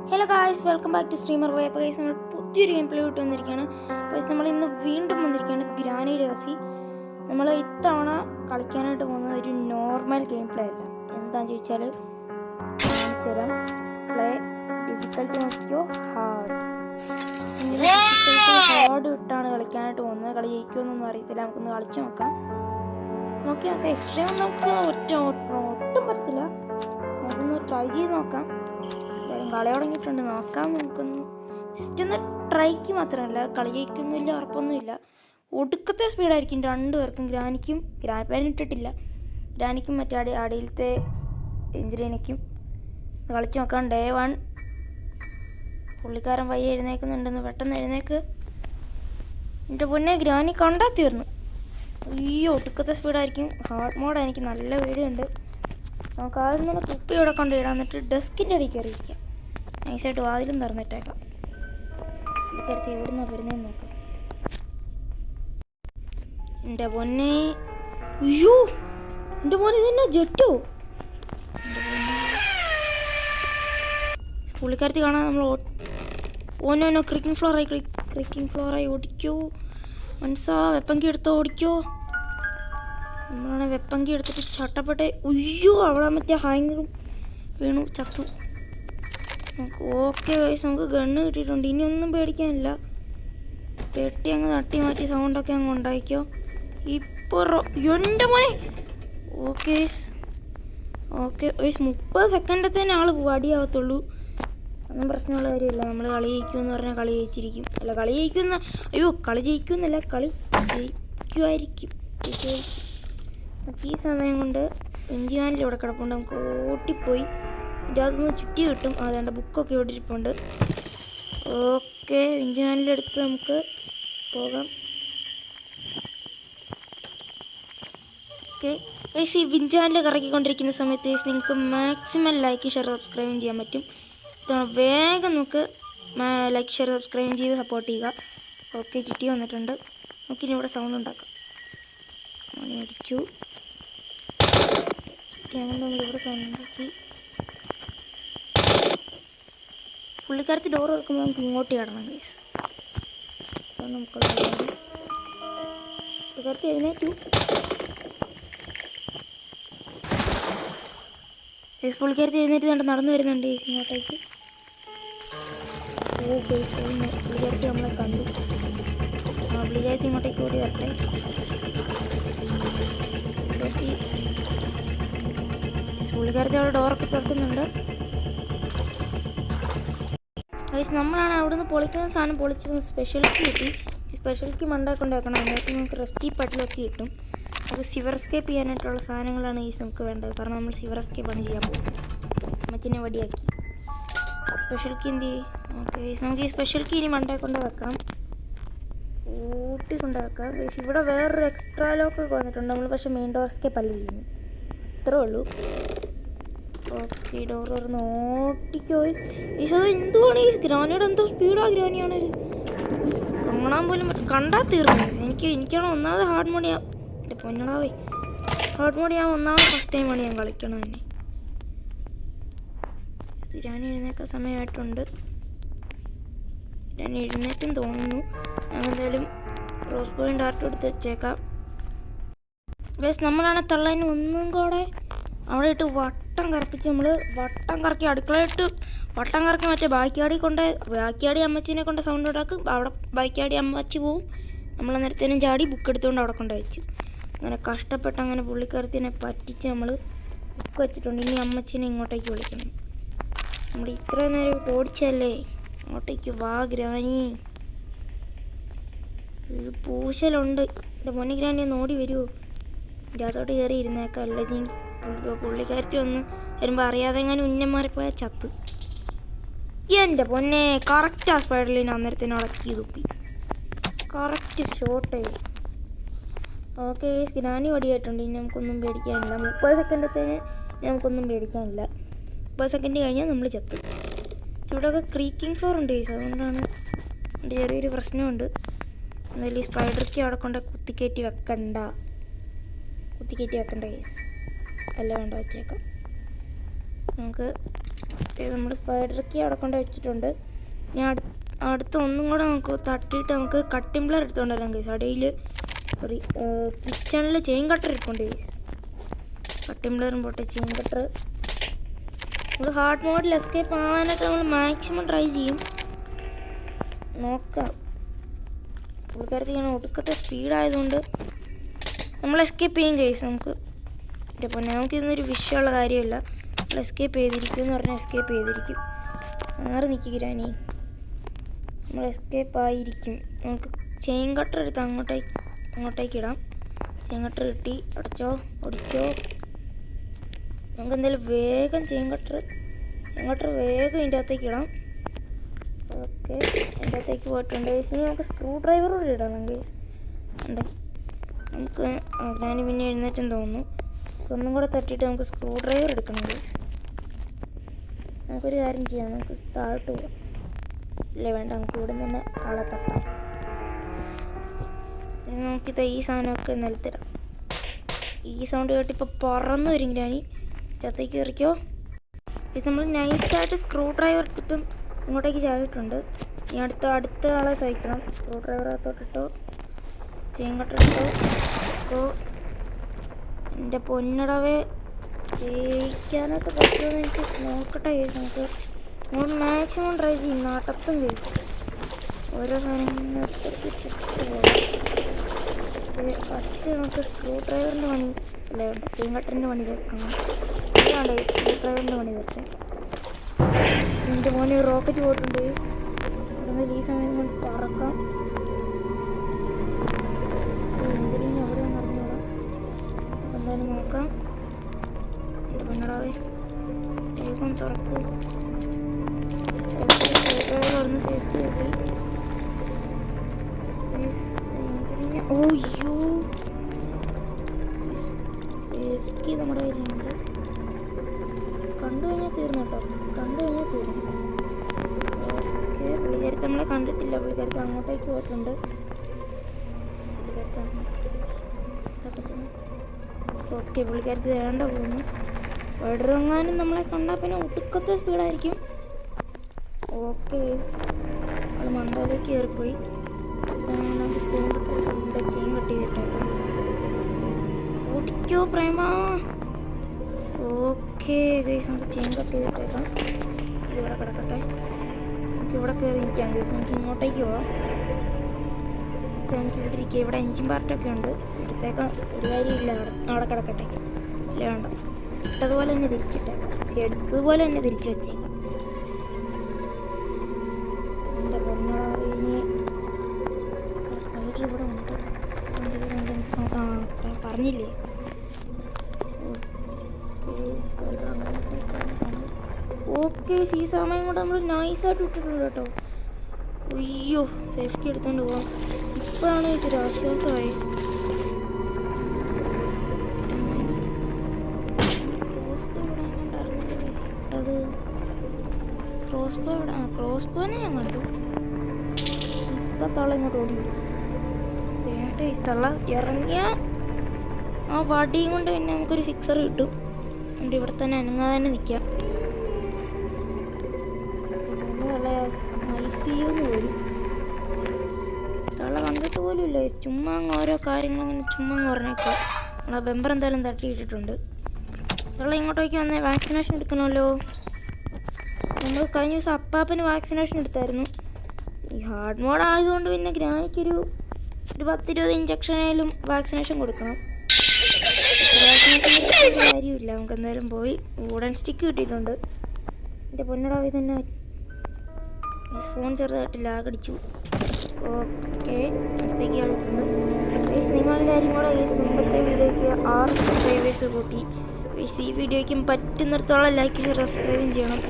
Hello guys, welcome back to streamer way. അപ്പോൾ guys, നമ്മൾ പുതിയൊരു ഗെയിം പ്ലേ ഇട്ട് വന്നിരിക്കുകയാണ്. അപ്പോൾ നമ്മൾ ഇന്ന് വീണ്ടും വന്നിരിക്കുകയാണ് ഗ്രാനി ലേഗസി. നമ്മൾ ഇത്തവണ കളിക്കാനായിട്ട് പോകുന്നത് ഒരു നോർമൽ ഗെയിം പ്ലേ അല്ല. എന്താണെന്ന് ചോദിച്ചാൽ തരാം. പ്ലേ ഡിഫിക്കൽട്ടി നോക്കിയോ, ഹാർഡ് ഇട്ടാണ് കളിക്കാനായിട്ട് പോകുന്നത്. കളി ജയിക്കുമെന്നൊന്നും അറിയത്തില്ല, നമുക്കൊന്ന് കളിച്ച് നോക്കാം. എക്സ്ട്രീം നമുക്ക് ഒട്ടും പറ്റത്തില്ല. നമുക്കൊന്ന് ട്രൈ ചെയ്ത് നോക്കാം. കളി തുടങ്ങിയിട്ടുണ്ട്, നോക്കാം. നമുക്കൊന്ന് ജസ്റ്റ് ഒന്ന് ട്രൈക്ക് മാത്രമല്ല, കളി ജയിക്കൊന്നുമില്ല, ഉറപ്പൊന്നുമില്ല. ഒടുക്കത്തെ സ്പീഡായിരിക്കും രണ്ടുപേർക്കും. ഗ്രാനിക്കും ഗ്രാൻഡ് ഇട്ടിട്ടില്ല, ഗ്രാനിക്കും മറ്റേ അടിയിലത്തെ എഞ്ചിനീനിക്കും. കളിച്ച് നോക്കാം. ഡേ 1 പുള്ളിക്കാരൻ പയ്യെ എഴുന്നേക്കുന്നുണ്ടെന്ന്. പെട്ടെന്ന് എഴുന്നേക്ക്. എൻ്റെ പൊന്നെ, ഗ്രാനി കണ്ടാ തീർന്നു. ഈ ഒടുക്കത്തെ സ്പീഡായിരിക്കും. ഹാർഡ് മോഡ് എനിക്ക് നല്ല പേടിയുണ്ട്. നമുക്ക് ആദ്യം തന്നെ കുപ്പി ഇവിടെ കൊണ്ടിടാം, എന്നിട്ട് ഡെസ്കിൻ്റെ അടിയിൽ കയറിയിരിക്കാം. നൈസായിട്ട് വാതിലും തുറന്നിട്ടേക്കാം. പുള്ളിക്കാരത്തി എവിടെ നിന്നാണ് വരുന്നതെന്ന് നോക്കാം. എൻ്റെ പൊന്നെ, അയ്യോ എൻ്റെ മോനെ, ഇതെന്നാ ജെട്ടോ? പുള്ളിക്കാരത്തി കാണാൻ നമ്മൾ ഓനോനോ ക്രിക്കിംഗ് ഫ്ലോറായി ഓടിക്കോ. മനസ്സാ വെപ്പങ്കി എടുത്തോ, ഓടിക്കോ. നമ്മളാണ് വെപ്പങ്കി എടുത്തിട്ട് ചട്ടപ്പെട്ടെ. ഉയ്യോ, അവിടെ മറ്റേ ഹാങ്ങറും വീണു, ചത്തു. നമുക്ക് ഓക്കെ ഗൈസ്, നമുക്ക് ഗണ്ണ് കിട്ടിയിട്ടുണ്ട്. ഇനി ഒന്നും പേടിക്കാനില്ല. പെട്ടി അങ്ങ് തട്ടി മാറ്റി സൗണ്ടൊക്കെ അങ്ങ് ഉണ്ടാക്കിയോ. ഇപ്പോൾ എൻ്റെ മോനെ. ഓക്കെ ഗൈസ് 30 സെക്കൻഡത്തേനെ ആൾ അടിയാവത്തുള്ളൂ. ഒന്നും പ്രശ്നമുള്ള കാര്യമില്ല. നമ്മൾ കളി ജയിക്കുമെന്ന് പറഞ്ഞാൽ കളി ജയിച്ചിരിക്കും. അല്ല, കളി ജയിക്കുമെന്ന്, അയ്യോ കളി ജയിക്കുമെന്നല്ല, കളി ജയിക്കുമായിരിക്കും. നമുക്ക് ഈ സമയം കൊണ്ട് എഞ്ചിനാനിൽ ഇവിടെ കിടപ്പുണ്ട്. നമുക്ക് ഓട്ടിപ്പോയി ഇതിൻ്റെ അകത്തുനിന്ന് ചുറ്റി കിട്ടും. അതേണ്ട ബുക്കൊക്കെ ഇവിടെ ഇരിപ്പുണ്ട്. ഓക്കെ, എഞ്ചിനാനിൻ്റെ അടുത്ത് നമുക്ക് പോകാം. ഓക്കെ ഗൈസ്, ഈ വിഞ്ചാനിൽ കറക്കിക്കൊണ്ടിരിക്കുന്ന സമയത്ത് നിങ്ങൾക്ക് മാക്സിമം ലൈക്ക്, ഷെയർ, സബ്സ്ക്രൈബും ചെയ്യാൻ പറ്റും. ഇത്തവണ വേഗം നമുക്ക് ലൈക്ക്, ഷെയർ, സബ്സ്ക്രൈബും ചെയ്ത് സപ്പോർട്ട് ചെയ്യുക. ഓക്കെ, ചുറ്റി വന്നിട്ടുണ്ട്. നമുക്കിനി ഇവിടെ സൗണ്ട് ഉണ്ടാക്കാം. മണി അടിച്ചു. ചുറ്റിയാണ്ട് നമ്മളിവിടെ സൗണ്ട് ഉണ്ടാക്കി. പുള്ളിക്കാരത്തി ഡോർ തുറക്കുമ്പോൾ നമുക്ക് ഇങ്ങോട്ട് കിടണം ഗൈസ്. അപ്പം നമുക്ക് പുള്ളിക്കാരത്തി എഴുന്നേറ്റു. ഗൈസ്, പുള്ളിക്കാരത്തി എഴുന്നേറ്റ് കണ്ട് നടന്നു വരുന്നുണ്ട് ഗൈസ് ഇങ്ങോട്ടേക്ക്. ഓ ഗൈസ്, പുള്ളിക്കാരത്തി നമ്മളെ കണ്ടു. പുള്ളിക്കാരത്തി ഇങ്ങോട്ടേക്ക് ഓടി വരട്ടെ. പുള്ളിക്കാരത്തി അവിടെ ഡോറൊക്കെ തുറക്കുന്നുണ്ട്. ഗൈസ്, നമ്മളാണ് അവിടെ നിന്ന് പൊളിക്കുന്ന സാധനം പൊളിച്ച് സ്പെഷ്യൽക്ക് കിട്ടി. ഈ സ്പെഷ്യൽക്ക് മണ്ടാക്കൊണ്ട് വെക്കണം. അതിനകത്ത് നമുക്ക് റെസ്റ്റി പട്ടിലൊക്കെ കിട്ടും. നമുക്ക് സിവർ എസ്കേപ്പ് ചെയ്യാനായിട്ടുള്ള സാധനങ്ങളാണ് ഈ നമുക്ക് വേണ്ടത്. കാരണം നമ്മൾ സിവർ എസ്കേപ്പാണ് ചെയ്യാൻ പോകുന്നത്. അമ്മച്ചിനെ വടിയാക്കി സ്പെഷ്യൽക്ക് എന്ത് ചെയ്യും. ഓക്കെ, നമുക്ക് ഈ സ്പെഷ്യൽക്ക് ഇനി മണ്ടാക്കൊണ്ട് വെക്കണം, ഊട്ടി കൊണ്ട് വെക്കാം. ഗൈസ്, ഇവിടെ വേറൊരു എക്സ്ട്രാ ലോക്കൊക്കെ വന്നിട്ടുണ്ട്. നമ്മൾ പക്ഷേ മെയിൻ ഡോർ എസ്കേപ്പ് അല്ല ചെയ്യുന്നത്. ഇത്രേ ഉള്ളൂ. ഓക്കെ, ഡോർ തുറന്ന് ഓട്ടിക്കോ. ഈസ് അത് എന്തുവാണ് ഈ ഗ്രാനിയുടെ എന്തോ സ്പീഡാ. ഗ്രാനിയാണ് കാണാൻ പോലും കണ്ടാൽ തീർന്നു. എനിക്കാണ് ഒന്നാമത് ഹാർഡ് മോഡ്. എൻ്റെ പൊന്നടാവേ, ഹാർഡ് മോഡ് ഞാൻ ഒന്നാമത് ഫസ്റ്റ് ടൈമാണ് ഞാൻ കളിക്കണത് തന്നെ. ഗ്രാനി എഴുന്നേക്കാൻ സമയമായിട്ടുണ്ട്. ഗ്രാനി എഴുന്നേറ്റും തോന്നുന്നു. ഞാൻ എന്തായാലും റോസ് പോയിൻ്റ് ആർട്ട് എടുത്ത് വെച്ചേക്കാം. ഗൈസ്, നമ്മളാണ് തള്ളതിന് ഒന്നും കൂടെ അവിടെ ഇട്ട് വട്ടം കറപ്പിച്ച് നമ്മൾ വട്ടം കറക്കി അടുക്കളയിട്ട് വട്ടം കറക്കി മറ്റേ ബാക്കിയാടി അമ്മച്ചീനെ കൊണ്ട് സൗണ്ട് ഉണ്ടാക്കും. അവിടെ ബാക്കിയാടി അമ്മച്ചി പോവും. നമ്മളന്നേരത്തേനും ചാടി ബുക്ക് എടുത്തുകൊണ്ട് അവിടെ കൊണ്ട് വെച്ചു. അങ്ങനെ കഷ്ടപ്പെട്ട് അങ്ങനെ പുള്ളിക്കാരത്തിനെ പറ്റിച്ച് നമ്മൾ ബുക്ക് വെച്ചിട്ടുണ്ട്. ഇനി അമ്മച്ചീനെ ഇങ്ങോട്ടേക്ക് വിളിക്കണം. നമ്മൾ ഇത്രയും നേരം ഓടിച്ചല്ലേ, അങ്ങോട്ടേക്ക് വാ ഗ്രാനി. ഒരു പൂശലുണ്ട്. എൻ്റെ പൊന്നി ഗ്രാനി ഒന്ന് ഓടി വരുമോ? എൻ്റെ അതോട്ട് കയറി ഇരുന്നേക്കാം. അല്ലെങ്കിൽ പുള്ളിക്കാരത്തി ഒന്ന് വരുമ്പോൾ അറിയാതെ എങ്ങനെ ഉന്നം മാറിപ്പോയാൽ ചത്ത്. എൻ്റെ പൊന്നെ, കറക്റ്റ് ആ സ്പൈഡറിന് അന്നേരത്തിന് ഉടക്കി തുപ്പി. Correct shot. ഓക്കെ, ഗ്രാനി വടിയായിട്ടുണ്ട്. ഇനി നമുക്കൊന്നും പേടിക്കാനില്ല. 30 സെക്കൻഡത്തേന് നമുക്കൊന്നും പേടിക്കാനില്ല. 30 സെക്കൻഡ് കഴിഞ്ഞാൽ നമ്മൾ ചത്ത്. ഇവിടെയൊക്കെ ക്രീക്കിംഗ് ഫ്ലോർ ഉണ്ട് ഗൈസ്, അതുകൊണ്ടാണ് ചെറിയൊരു പ്രശ്നമുണ്ട്. എന്തായാലും ഈ സ്പൈഡർക്ക് അവിടെ കൊണ്ട് കുത്തിക്കയറ്റി വെക്കണ്ട ഗൈസ്. അല്ല, വേണ്ട, വെച്ചേക്കാം. നമുക്ക് നമ്മൾ സ്പൈഡർ കീ അവിടെ കൊണ്ട് വെച്ചിട്ടുണ്ട്. ഇനി അടുത്ത ഒന്നും കൂടെ നമുക്ക് തട്ടിയിട്ട് നമുക്ക് കട്ടിംഗ് പ്ലെയർ എടുത്തുകൊണ്ട് വരാം ഗൈസ്. അടിയിൽ കിച്ചണിൽ ചെയിൻ കട്ടർ ഇരിപ്പുണ്ട് ഗൈസ്. കട്ടിംഗ് പ്ലെയറും പോട്ടെ, ചെയിൻ കട്ടർ. നമ്മൾ ഹാർഡ് മോഡിൽ എസ്കേപ്പ് ആവാനായിട്ട് നമ്മൾ മാക്സിമം ട്രൈ ചെയ്യും. നോക്കാം. പുള്ളിക്കാരത്തി ഇങ്ങനെ ഒടുക്കത്തെ സ്പീഡായതുകൊണ്ട് നമ്മൾ എസ്കേപ്പ് ചെയ്യും ഗൈസ്. എൻ്റെ പൊന്നെ, നമുക്കിതൊന്നൊരു വിഷയമുള്ള കാര്യമല്ല. നമ്മൾ എസ്കേപ്പ് ചെയ്തിരിക്കും എന്ന് പറഞ്ഞാൽ എസ്കേപ്പ് ചെയ്തിരിക്കും. മാറി നിൽക്കുക ഗ്രാനി, നമ്മൾ എസ്കേപ്പ് ആയിരിക്കും. നമുക്ക് ചെയിൻ കട്ടർ എടുത്ത് അങ്ങോട്ടേക്ക് ഇടാം. ചെയിൻ കട്ടർ കിട്ടി. ഓടിച്ചോ. നമുക്ക് എന്തായാലും വേഗം ചെയിൻ കട്ടർ വേഗം ഇതിൻ്റെ അകത്തേക്ക് ഇടാം. ഓക്കെ, എൻ്റെ അകത്തേക്ക് പോയിട്ടുണ്ട്. ഇനി നമുക്ക് സ്ക്രൂ ഡ്രൈവർ കൂടെ ഇടണമെങ്കിൽ ഉണ്ട്. നമുക്ക് ഗ്രാനി പിന്നെ എഴുന്നേറ്റെന്ന് തോന്നുന്നു. ഒന്നും കൂടെ തട്ടിയിട്ട് നമുക്ക് സ്ക്രൂ ഡ്രൈവർ എടുക്കണമെങ്കിൽ നമുക്കൊരു കാര്യം ചെയ്യാം. നമുക്ക് താഴോട്ട് പോകാം. ഇല്ല വേണ്ട, നമുക്ക് ഇവിടെ തന്നെ ആളെ തട്ടാം. നമുക്കിത് ഈ സാധനമൊക്കെ നിലത്തിടാം. ഈ സൗണ്ട് കേട്ടിപ്പോൾ പറന്നു വരും ഗ്രാനി. അകത്തേക്ക് കയറിക്കോ. ഇത് നമ്മൾ നൈസായിട്ട് സ്ക്രൂ ഡ്രൈവർ എടുത്തിട്ടും ഇങ്ങോട്ടേക്ക് ചാടിയിട്ടുണ്ട്. ഇനി അടുത്ത ആളെ സഹിക്കണം. സ്ക്രൂ ഡ്രൈവർ അകത്തോട്ടിട്ടോ, ചെയിൻ കട്ടിട്ടോ. അപ്പോൾ എൻ്റെ പൊന്നടവേ ജയിക്കാനായിട്ട് പറ്റുമെന്ന് എനിക്ക് നോക്കട്ടെ. നമ്മൾ മാക്സിമം ട്രൈ ചെയ്യും. നാട്ടത്തും കഴിക്കും. ഓരോ സാധനങ്ങൾ ഫസ്റ്റ് നമുക്ക് സ്ക്രൂ ഡ്രൈവറിൻ്റെ പണി അല്ലേ, ചെയിൻ കട്ടറിൻ്റെ പണി തീർക്കണം. അതാണ് സ്ക്രൂ ഡ്രൈവറിൻ്റെ പണി തീർക്കാം. എൻ്റെ മോനെ റോക്കറ്റ് പോയിട്ടുണ്ട്. അതുകൊണ്ട് ഈ സമയം കൊണ്ട് പറക്കാം. എഞ്ചിനീന് എവിടെയാണെന്ന് അറിഞ്ഞോളാം. അപ്പം എന്തായാലും നോക്കാം. എൻ്റെ പൊന്നടാവേ വേഗം തുറക്കൂ. ഡ്രൈവറിന് സേഫ്റ്റി കിട്ടി. ഓയ്യോ, സേഫ്റ്റി നമ്മുടെ കയ്യിലുണ്ട്. കണ്ടു കഴിഞ്ഞാൽ തീർന്നു കേട്ടോ, ഓക്കെ. പുള്ളിക്കാരത്ത് നമ്മളെ കണ്ടിട്ടില്ല. പുള്ളിക്കാരത്ത് അങ്ങോട്ടേക്ക് പോയിട്ടുണ്ട്. ഓക്കെ, പുള്ളിക്കാരത്ത് വേണ്ട പോകുന്നു. വടറങ്ങാനും നമ്മളെ കണ്ടാൽ പിന്നെ ഒടുക്കത്തെ സ്പീഡായിരിക്കും. ഓക്കെ, അവൾ മണ്ടയിലേക്ക് കയറിപ്പോയി. ചെയിൻ കട്ട് ചെയ്തിട്ടേക്കാം. ഓടിക്കോ പ്രേമ. ഓക്കെ ഗൈസ്, നമുക്ക് ചെയിൻ കട്ട് ചെയ്തിട്ടേക്കാം. ഇതിവിടെ കിടക്കട്ടെ. നമുക്ക് ഇവിടെ കയറി നിൽക്കാം ഗൈസ്. നമുക്ക് ഇങ്ങോട്ടേക്ക് പോവാം. നമുക്ക് ഇവിടെ ഇരിക്കുക. ഇവിടെ എഞ്ചിൻ പാർട്ടൊക്കെ ഉണ്ട്. എടുത്തേക്കാം, ഒരു കാര്യമില്ല. അവിടെ കിടക്കട്ടെ. ഇല്ല വേണ്ട, ഇട്ടതുപോലെ തന്നെ തിരിച്ചിട്ടേക്കാം. എടുത്തതുപോലെ തന്നെ തിരിച്ചു വെച്ചേക്കാം. എൻ്റെ പൊന്നോളി സ്പൈഡർ ഇവിടെ ഉണ്ട്. എനിക്ക് പറഞ്ഞില്ലേ. സ്പൈഡർ അങ്ങോട്ടേക്കാണ്. ഓക്കെ, ഈ സമയം കൊണ്ട് നമ്മൾ നൈസായിട്ട് ഇട്ടിട്ടുണ്ട് കേട്ടോ. അയ്യോ, സേഫ്റ്റി എടുത്തോണ്ട് പോവാം. ഇപ്പോഴാണ് ഒരു ആശ്വാസമായി. ക്രോസ്ബോനെ ഞാൻ കണ്ടു. ഇപ്പം തള്ള ഇങ്ങോട്ട് ഓടി വരും. തള്ള ഇറങ്ങിയ ആ വടിയും കൊണ്ട് പിന്നെ നമുക്കൊരു 6 കിട്ടും. എന്നിട്ട് ഇവിടെ തന്നെ അനങ്ങാതെ തന്നെ നിൽക്കാം. ICU പോലും തള്ള കണ്ടിട്ട് പോലും ഇല്ല. ചുമ്മാ അങ്ങ് ഓരോ കാര്യങ്ങളങ്ങനെ ചുമ്മാ അങ്ങ് പറഞ്ഞേക്കാം. നമ്മളെ ബെമ്പർ എന്തായാലും തട്ടിയിട്ടിട്ടുണ്ട്. തള്ള ഇങ്ങോട്ടേക്ക് വന്നേ, വാക്സിനേഷൻ എടുക്കണമല്ലോ. നമ്മൾ കഴിഞ്ഞ ദിവസം അപ്പാപ്പന് വാക്സിനേഷൻ എടുത്തായിരുന്നു. ഈ ഹാർഡ് മോഡ് ആയതുകൊണ്ട് പിന്നെ ഗ്രാനിക്കൊരു 10-20 ഇഞ്ചക്ഷനായാലും വാക്സിനേഷൻ കൊടുക്കണം. കാര്യമില്ല. നമുക്ക് എന്തായാലും പോയി വുഡൻ സ്റ്റിക്ക് കിട്ടിയിട്ടുണ്ട്. എൻ്റെ പൊന്നടാവി തന്നെ ഫോൺ ചെറുതായിട്ട് ലാഗടിച്ചു. ഓക്കെ, അടുത്തേക്ക് ആളിട്ടുണ്ട്. നിങ്ങളെല്ലാവരും കൂടെ മുമ്പത്തെ വീഡിയോയ്ക്ക് 6 സബ്സ്ക്രൈബേഴ്സ് കൂട്ടി. ഈ വീഡിയോയ്ക്കും പറ്റുന്നിടത്തോളം ലൈക്ക് ചെയ്ത് സബ്സ്ക്രൈബും ചെയ്യണം.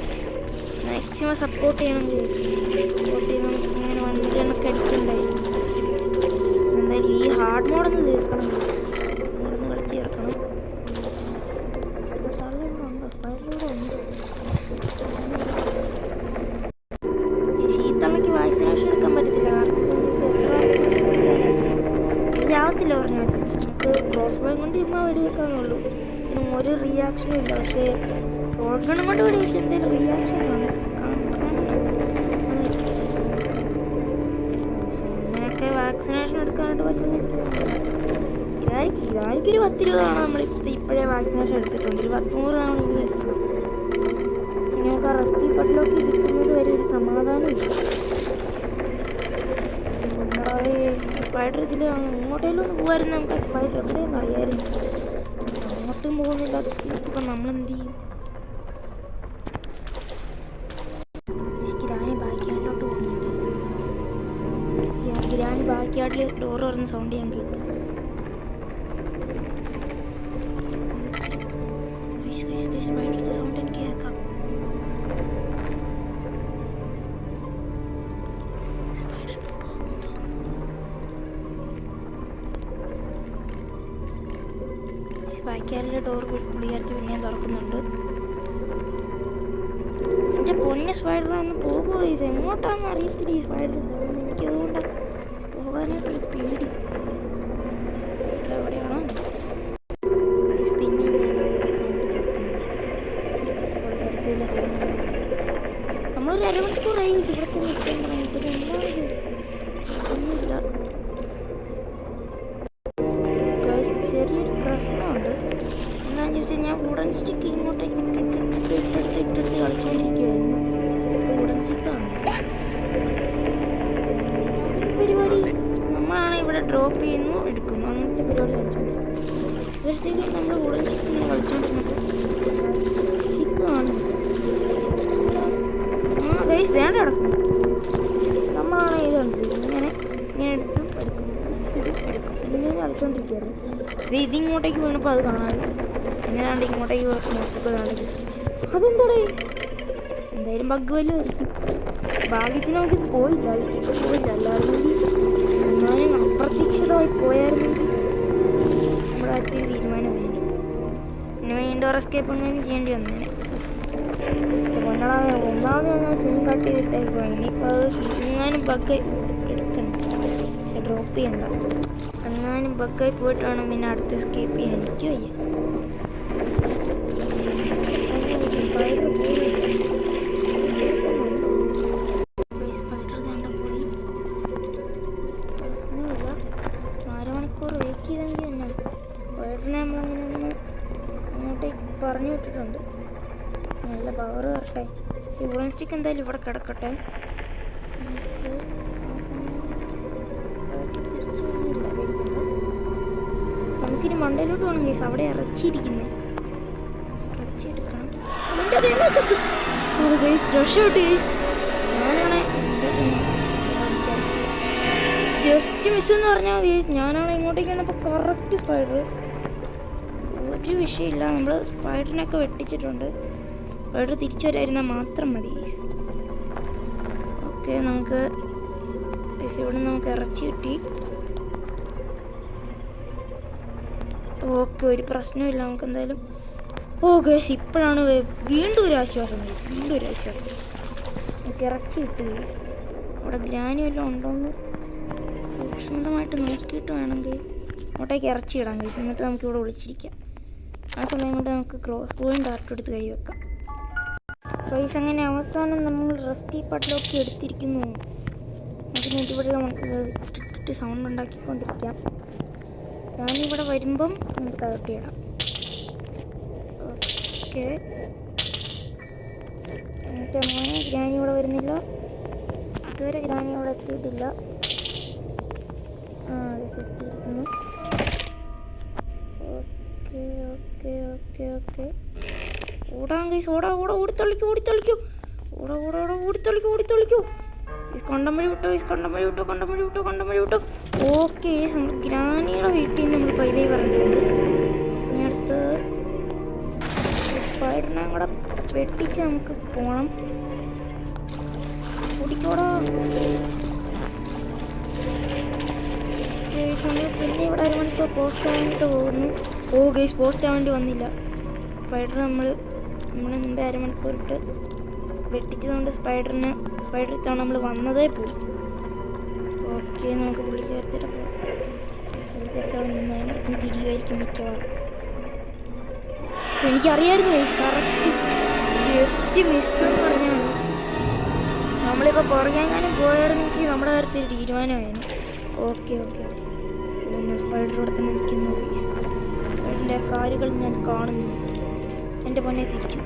മാക്സിമം സപ്പോർട്ട് ചെയ്യണം. സപ്പോർട്ട് ചെയ്ത് നമുക്ക് ഇങ്ങനെ 1 മില്യണൊക്കെ അടിക്കണ്ടായി. എന്തായാലും ഈ ഹാർഡ് മോഡൊന്ന് തീർക്കണം. മോഡൊന്ന് കളിച്ച് തീർക്കണം. സ്ഥലമുണ്ടോ? സ്പൈഡറിലൂടെ ഉണ്ട്. ഈ ശീത്തമ്മയ്ക്ക് വാക്സിനേഷൻ എടുക്കാൻ പറ്റത്തില്ല. കാരണം ഇതാവത്തില്ല പറഞ്ഞാൽ. നമുക്ക് ക്രോസ് ബോയും കൊണ്ട് ചുമ്മാ വെടിവെക്കാന്നുള്ളൂ. ഇതിനും ഒരു റിയാക്ഷനും ഇല്ല. പക്ഷേ ഫോൺ ഷോർട്ട് ഗണ്ണും കൊണ്ട് വെടിവെച്ച് എന്തെങ്കിലും റിയാക്ഷൻ അങ്ങനെയൊക്കെ വാക്സിനേഷൻ എടുക്കാനായിട്ട് പറ്റുന്ന ഇതായിരിക്കൊരു 10-20 തവണ നമ്മൾ ഇപ്പോഴേ വാക്സിനേഷൻ എടുത്തിട്ടുണ്ട്. ഒരു 10-100 തവണ ഇനി എടുക്കണം. ഇനി നമുക്ക് ആ റെസ്റ്റി പട്ടിലൊക്കെ കിട്ടുന്നത് വരെ ഒരു സമാധാനം ഇല്ല. സ്പൈഡർ ഇതിൽ അങ്ങോട്ടേലും ഒന്ന് പോകുമായിരുന്നു. നമുക്ക് സ്പൈഡർ എവിടെയെന്ന് അറിയാമായിരുന്നു. അങ്ങോട്ടും പോകുന്നില്ല. ഇപ്പം നമ്മളെന്ത് ചെയ്യും? ബാക്കിയാട്ടിലോട്ട് പോകുന്നുണ്ട്. ഗ്രാനി ബാക്കിയാട്ടിൽ ഡോർ തുറന്ന് സൗണ്ട് ഞാൻ കേട്ടു. സ്പൈഡറിന്റെ സൗണ്ട് എനിക്ക് കേൾക്കാം. സ്പൈഡർ പോകുന്നു തോന്നുന്നു. ബാക്കിയാട്ടിലെ ഡോർ പുള്ളിയാർത്തി പിന്നെയും തുറക്കുന്നുണ്ട്. എൻ്റെ പൊന്നെ സ്പൈഡർ ഒന്ന് പോകുമോ? ഇത് എങ്ങോട്ടാണെന്ന് അറിയത്തില്ല. ഈ സ്പൈഡർ പോകുന്നത് എനിക്കതുകൊണ്ട് പോകാനായിട്ടൊരു പേടി. എവിടെയാണോ നമ്മളൊരു അരമണിക്കൂറായി ഇവിടെ നിൽക്കാൻ പറഞ്ഞിട്ട് ഒന്നുമില്ല. ചെറിയൊരു പ്രശ്നമുണ്ട്. എന്താണെന്ന് ചോദിച്ചാൽ ഞാൻ വുഡൻ സ്റ്റിക്ക് ഇങ്ങോട്ടേക്ക് ഇട്ടെടുത്ത് കളിച്ചുകൊണ്ടിരിക്കുകയായിരുന്നു. വുഡൻ സ്റ്റിക്കാണ് പരിപാടി. നമ്മളാണ് ഇവിടെ ഡ്രോപ്പ് ചെയ്യുന്നു എടുക്കുന്നു അങ്ങനത്തെ പരിപാടി കളിച്ചുകൊണ്ടിരിക്കും. ഇപ്പോഴത്തേക്കും നമ്മൾ വുഡൻ സ്റ്റിക്ക് ഇങ്ങനെ കളിച്ചുകൊണ്ടിരുന്നത് സ്റ്റിക്ക് കാണുന്നു. ഗൈസ് വേണ്ട കിടക്കുന്നു. നമ്മളാണ് ഇത് കണ്ടത്. ഇങ്ങനെ എടുക്കും ഇങ്ങനെ കളിച്ചുകൊണ്ടിരിക്കുകയായിരുന്നു. ഇതിങ്ങോട്ടേക്ക് വീണപ്പോൾ അത് കാണാതെ പിന്നെ ഏതാണ്ട് ഇങ്ങോട്ടേക്ക് നോക്കിയപ്പോഴാണെങ്കിൽ അതെന്താടേ എന്തായാലും ബഗ് വല്ലതും ആയിരിക്കും. ഭാഗ്യത്തിന് നമുക്കിത് പോയില്ല. സ്റ്റിക്ക് പോയില്ല. അല്ലായിരുന്നെങ്കിൽ എന്നാലും അപ്രതീക്ഷിതമായി പോയായിരുന്നെങ്കിൽ നമ്മുടെ അടുത്തൊരു തീരുമാനമായി. പിന്നെ ഇൻഡോർ എസ്കേപ്പ് അങ്ങനെ ചെയ്യേണ്ടി വന്നേനെ. ഒന്നാമത് ഞാൻ ചെയിൻ കട്ട് ചെയ്തിട്ടേക്കോ. ഇനിയിപ്പോൾ അത് എങ്ങാനും ബഗ് എടുക്കണ്ട. പക്ഷെ ഡ്രോപ്പ് ചെയ്യണ്ട. എങ്ങാനും ബഗ്ഗായി പോയിട്ട് വേണം പിന്നെ അടുത്ത് എസ്കേപ്പ് ചെയ്യാൻ. എനിക്ക് വയ്യ. സ്പൈഡർ ചേണ്ട പോയി. പ്രശ്നമില്ല. 4 മണിക്കൂർ വെയിറ്റ് ചെയ്തെങ്കിൽ തന്നെ സ്പൈഡറിനെ നമ്മളങ്ങനെ ഒന്ന് അങ്ങോട്ടേക്ക് പറഞ്ഞു വിട്ടിട്ടുണ്ട്. നല്ല പവർ വരട്ടെ. വുഡൻ സ്റ്റിക്ക് എന്തായാലും ഇവിടെ കിടക്കട്ടെ. നമുക്ക് ആ സമയം തിരിച്ചു വന്നില്ല. നമുക്കിനി മണ്ടയിലോട്ട് പോകണം കേസ്. അവിടെ ഇറച്ചിയിരിക്കുന്നത് ഇറച്ചി എടുക്കണം. രക്ഷപ്പെട്ട് ഞാനാണെ ജസ്റ്റ് മിസ് എന്ന് പറഞ്ഞാൽ മതി. ഞാനാണ് ഇങ്ങോട്ടേക്ക് വന്നപ്പോൾ കറക്റ്റ് സ്പൈഡർ. ഒരു വിഷയമില്ല. നമ്മൾ സ്പൈഡറിനൊക്കെ വെട്ടിച്ചിട്ടുണ്ട്. സ്പൈഡർ തിരിച്ചു വരായിരുന്നാൽ മാത്രം മതി. ഓക്കെ നമുക്ക് ഇവിടെ നമുക്ക് ഇറച്ചി കിട്ടി. ഓക്കെ ഒരു പ്രശ്നമില്ല. നമുക്ക് എന്തായാലും ഗൈസ് ഇപ്പോഴാണ് വീണ്ടും ഒരു ആശ്വാസം. നമുക്ക് ഇറച്ചി കിട്ടി ഗൈസ്. അവിടെ ഗ്രാനി വല്ലതും ഉണ്ടോയെന്ന് സൂക്ഷ്മമായിട്ട് നോക്കിയിട്ട് വേണമെങ്കിൽ അങ്ങോട്ടേക്ക് ഇറച്ചി ഇടാം ഗൈസ്. എന്നിട്ട് നമുക്കിവിടെ വിളിച്ചിരിക്കാം. ആ സമയം കൊണ്ട് നമുക്ക് ക്രോസ് ബോയും ഡാർട്ടും എടുത്ത് കൈ വെക്കാം ഗൈസ്. അങ്ങനെ അവസാനം നമ്മൾ റെസ്റ്റി പട്ടിലൊക്കെ എടുത്തിരിക്കുന്നു. അതിന് ഇവിടെ ഇട്ടിട്ട് സൗണ്ട് ഉണ്ടാക്കിക്കൊണ്ടിരിക്കാം. ഞാനിവിടെ വരുമ്പം നമുക്ക് തകർത്തിയിടാം. ഓക്കെ എന്നിട്ട് മോനെ ഗ്രാനി ഇവിടെ വരുന്നില്ല. ഇതുവരെ ഗ്രാനി ഇവിടെ എത്തിയിട്ടില്ല. എത്തിയിരിക്കുന്നു. ഓക്കെ ഓടാം ഗൈസ്. ഓടിത്തളിക്കൂ. കണ്ടം വഴി വിട്ടോ. ഓക്കെ നമ്മൾ ഗ്രാനിയുടെ വീട്ടിൽ നിന്ന് നമ്മൾ പൈവേ പറഞ്ഞിട്ടുണ്ട്. ഇനി അടുത്ത് സ്പൈഡറിനെ കൂടെ വെട്ടിച്ച് നമുക്ക് പോകണം. ഓടിക്കോടാ. നമ്മൾ പിന്നെ ഇവിടെ 1 മണിക്കൂർ പോസ്റ്റ് ആവാനായിട്ട് പോകുന്നു. ഗൈസ് പോസ്റ്റ് ആവേണ്ടി വന്നില്ല. സ്പൈഡർ നമ്മൾ മുമ്പേ 1 മണിക്കൂറിട്ട് വെട്ടിച്ചതുകൊണ്ട് സ്പൈഡർ ഇത്തവണ നമ്മൾ വന്നതേ പോയി. ഓക്കെ നമുക്ക് പുള്ളിക്കടുത്തിട്ട് പോകാം. പുള്ളിക്കടുത്തോടെ നിന്ന് അതിനടുത്തും തിരിയുമായിരിക്കും മിക്കവാറും. എനിക്കറിയായിരുന്നു കറക്റ്റ് ജസ്റ്റ് മിസ് എന്ന് പറഞ്ഞാണ്. നമ്മളിപ്പോൾ പുറകെങ്ങാനും പോയായിരുന്നെങ്കിൽ നമ്മുടെ കാര്യത്തിൽ തീരുമാനമായിരുന്നു. ഓക്കെ സ്പൈഡറോടെ തന്നെ നിൽക്കുന്നു. സ്പൈഡറിൻ്റെ കാലുകൾ ഞാൻ കാണുന്നു. എൻ്റെ പൊന്നെ തിരിച്ചു.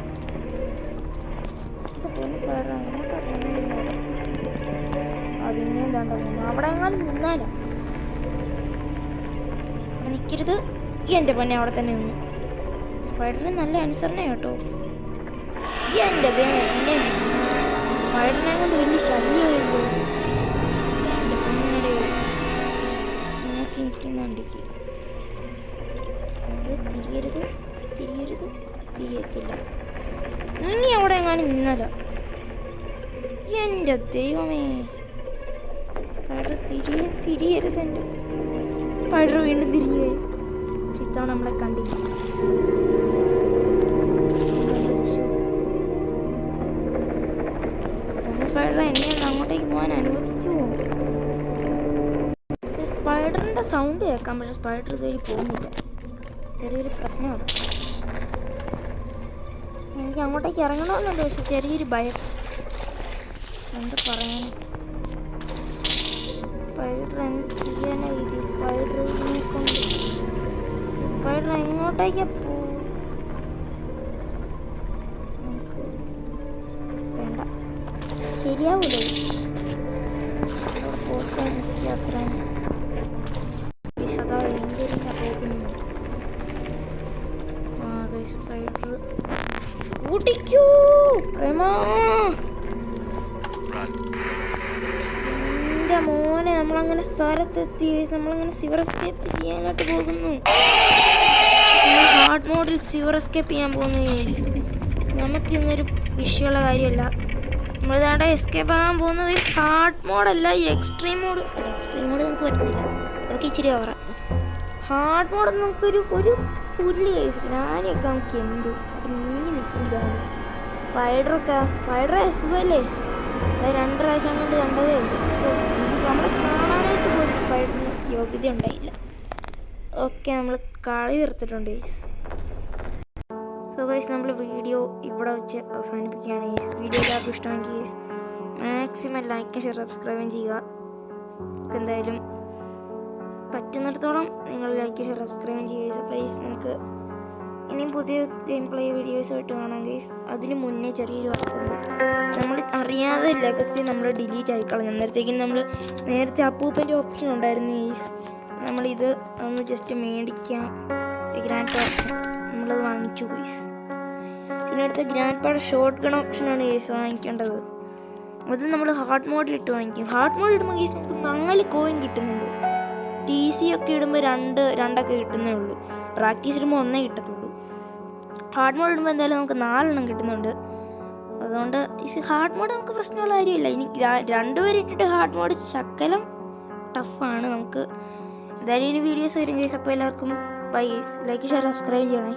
അതിനെ എന്താണ്ടോ അവിടെ എങ്ങാനും നിന്നാലോ. അവിടെ നിൽക്കരുത്. എൻ്റെ പൊന്നെ അവിടെ തന്നെ നിന്നു. സ്പൈഡറിന് നല്ല അനുസരണ കേട്ടോ. എൻ്റെ എന്നെ സ്പൈഡറിനെ കൊണ്ട് വലിയ ശല്യമായിരുന്നു. എൻ്റെ പൊന്നടെ നോക്കി നിൽക്കുന്നുണ്ടില്ലേ. തിരിയത്തില്ല. ഇനി അവിടെ എങ്ങാനും നിന്നല്ല. എൻ്റെ ദൈവമേ, സ്പൈഡർ തിരിയരുത്. എൻ്റെ സ്പൈഡർ വീണ്ടും തിരിഞ്ഞു. ഇത്തവണ നമ്മളെ കണ്ടില്ല. സ്പൈഡർ എന്നെ അങ്ങോട്ടേക്ക് പോകാൻ അനുവദിക്കുമോ? സ്പൈഡറിൻ്റെ സൗണ്ട് കേൾക്കാം, പക്ഷെ സ്പൈഡർ ഇതുവഴി പോകുന്നില്ല. ചെറിയൊരു പ്രശ്നമാണ്. എനിക്ക് അങ്ങോട്ടേക്ക് ഇറങ്ങണമെന്നുണ്ട്, പക്ഷെ ചെറിയൊരു ഭയം. എന്താ പറയാൻ, സ്പൈഡർ എന്ത് ചെയ്യാനാ? സ്പൈഡറിനെ കൊണ്ട് സ്പൈഡർ എങ്ങോട്ടേക്കാ പോകും? നമുക്ക് വേണ്ട, ശരിയാവൂലേ? പോസ്റ്റ് അത്ര സദാ എന്തിനാ പോകുന്നു? സ്പൈഡർ ഓടിക്കൂ പ്രേമാ. എൻ്റെ മോനെ, നമ്മളങ്ങനെ സ്ഥലത്തെത്തി. നമ്മളങ്ങനെ സിവർ എസ്കേപ്പ് ചെയ്യാനായിട്ട് പോകുന്നു. ഹാർഡ് മോഡിൽ സിവർ എസ്കേപ്പ് ചെയ്യാൻ പോകുന്നു. നമുക്കിന്നൊരു വിഷയമുള്ള കാര്യമല്ല. നമ്മളിതാണ്ട് എസ്കേപ്പ് ആകാൻ പോകുന്നത് ഹാർഡ് മോഡല്ല, ഈ എക്സ്ട്രീം മോഡ് നമുക്ക് പറ്റുന്നില്ല. അതൊക്കെ ഇച്ചിരി ഓവറ. ഹാർഡ് മോഡ് നമുക്കൊരു പുല്ല് ഗ്രാനിയൊക്കെ നമുക്ക് എന്ത് അത് നീങ്ങി നിൽക്കും. ഗ്രാനി സ്പൈഡറെ സുഖമല്ലേ? അത് 2 പ്രാവശ്യം കൊണ്ട് കണ്ടതേ ഉള്ളൂ. നമ്മളെ കാണാനായിട്ട് പോലും സ്പൈഡറിന് യോഗ്യത ഉണ്ടായില്ല. ഓക്കെ, നമ്മൾ കളി തീർത്തിട്ടുണ്ട്. സോ ഗൈസ്, നമ്മൾ വീഡിയോ ഇവിടെ വെച്ച് അവസാനിപ്പിക്കുകയാണ്. വീഡിയോ എല്ലാവർക്കും ഇഷ്ടമെങ്കിൽ മാക്സിമം ലൈക്ക്, ഷെയർ, സബ്സ്ക്രൈബും ചെയ്യുക. എന്തായാലും പറ്റുന്നിടത്തോളം നിങ്ങൾ ലൈക്ക്, ഷെയർ, സബ്സ്ക്രൈബും ചെയ്യുക. പ്ലീസ്, നമുക്ക് ഇനിയും പുതിയ ഗെയിം പ്ലേ വീഡിയോസായിട്ട് കാണാം ഗൈസ്. അതിന് മുന്നേ ചെറിയൊരു വർക്കുണ്ട്. നമ്മൾ അറിയാതെ ലെഗസി നമ്മൾ ഡിലീറ്റ് ആയിക്കളഞ്ഞു. അന്നേരത്തേക്കും നമ്മൾ നേരത്തെ അപ്പൂപ്പൻ്റെ ഓപ്ഷൻ ഉണ്ടായിരുന്നു ഗൈസ്. നമ്മളിത് ഒന്ന് ജസ്റ്റ് മേടിക്കാം. ഗ്രാൻഡ് പാഡ് നമ്മളത് വാങ്ങിച്ചു ഗൈസ്. പിന്നെ അടുത്ത ഗ്രാൻഡ് പാഡ് ഷോർട്ട് ഗൺ ഓപ്ഷനാണ് ഗൈസ് വാങ്ങിക്കേണ്ടത്. അത് നമ്മൾ ഹാർഡ് മോഡിലിട്ട് വാങ്ങിക്കും. ഹാർഡ് മോഡിൽ ഇടുമ്പോൾ ഗൈസ് നമുക്ക് 4 കോയിൻ കിട്ടുന്നുണ്ട്. TC ഒക്കെ ഇടുമ്പോൾ 2 കിട്ടുന്നേ ഉള്ളൂ. പ്രാക്ടീസ് ഇടുമ്പോൾ 1 കിട്ടത്തുള്ളൂ. ഹാർഡ് മോഡ് ഇടുമ്പോൾ എന്തായാലും നമുക്ക് 4 കിട്ടുന്നുണ്ട്. അതുകൊണ്ട് ഹാർഡ് മോഡ് നമുക്ക് പ്രശ്നമുള്ള കാര്യമില്ല. ഇനി 2 പേര് ഇട്ടിട്ട് ഹാർഡ് മോഡ് ശകലം ടഫാണ് നമുക്ക്. എന്തായാലും ഇനി വീഡിയോസ് വരും ഗൈസ്. അപ്പോൾ എല്ലാവർക്കും bye guys. Like, share, subscribe ചെയ്യണേ.